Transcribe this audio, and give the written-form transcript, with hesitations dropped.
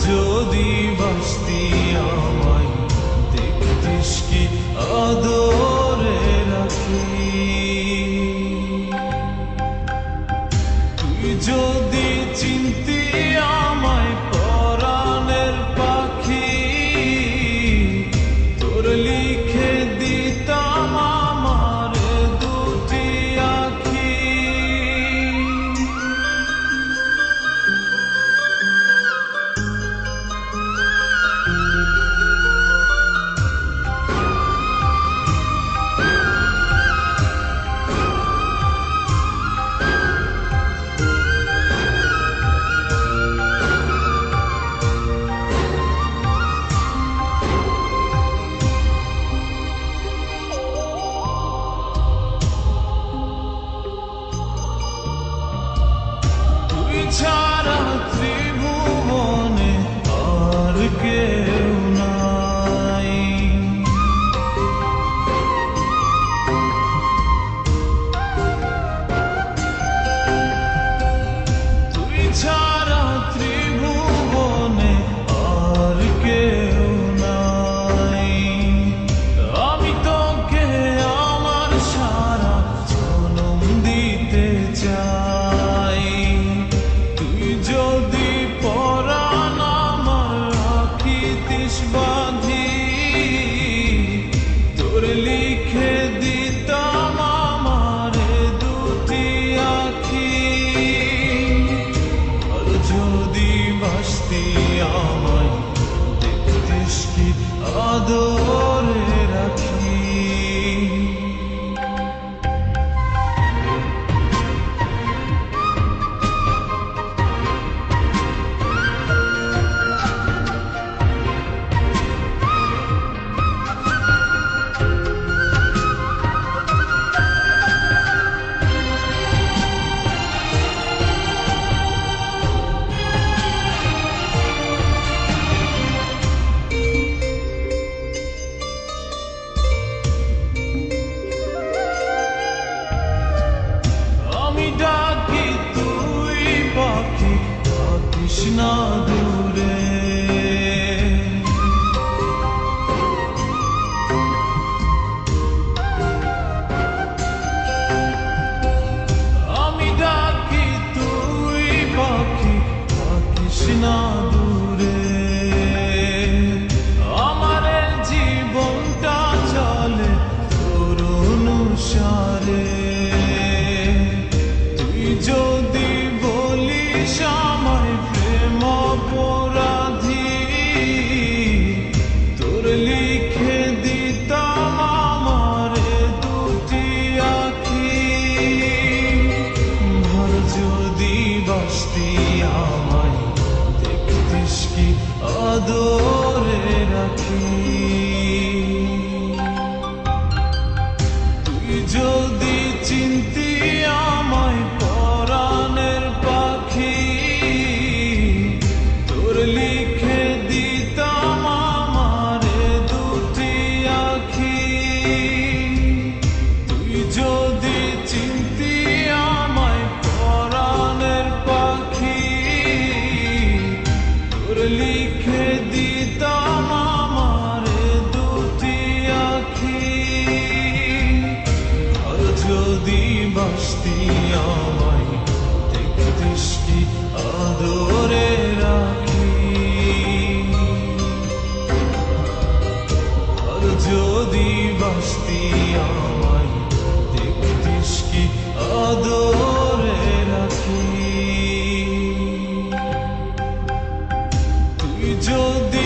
যদি বাসতি আমায় দেখতিস কি আদরে রাখি, তুই যদি চিনতি আমায় পরাণের পাখি, তোর লিখে দিতাম আমার দুটি আঁখি। ছাড়া ত্রিভুবনে আর কেউ নাই, তুই ছাড়া ত্রিভুবনে আর কেউ নাই। আমি তোকে আমার সারা জনম দিতে চাই, যদি পরাণ আমার রাখিতিস বাঁধি, তোর লিখে দিতাম আমার দুটি আঁখি। আর যদি বাসতি আমায় দেখতিস কি আদরে রাখি, ডাকি তুই পাখি থাকিস না দূরে, আমি ডাকি তুই পাখি থাকিস না দূরে। আমার জীবনটা চলে তোর অনুসারে, যদি বলিস আমায় প্রেম অপরাধী, তোর লিখে দিতাম আমার দুটি আঁখি। ভর যদি বাসতি আমায় দেখতিস কি আদরে রাখি, তুই যদি চিনতি আমায় পরাণের পাখি, তোর লিখে দিতাম আমার দুটি আঁখি। তুই যদি চিনতি আমায় পরাণের পাখি, তোর লিখে দিতাম আমার দুটি আঁখি। আর যদি বাসতি আমায় দেখতিস কি আদরে রাখি, আর যদি বাসতি আমায় দেখতিস কি আদরে রাখি, তুই যদি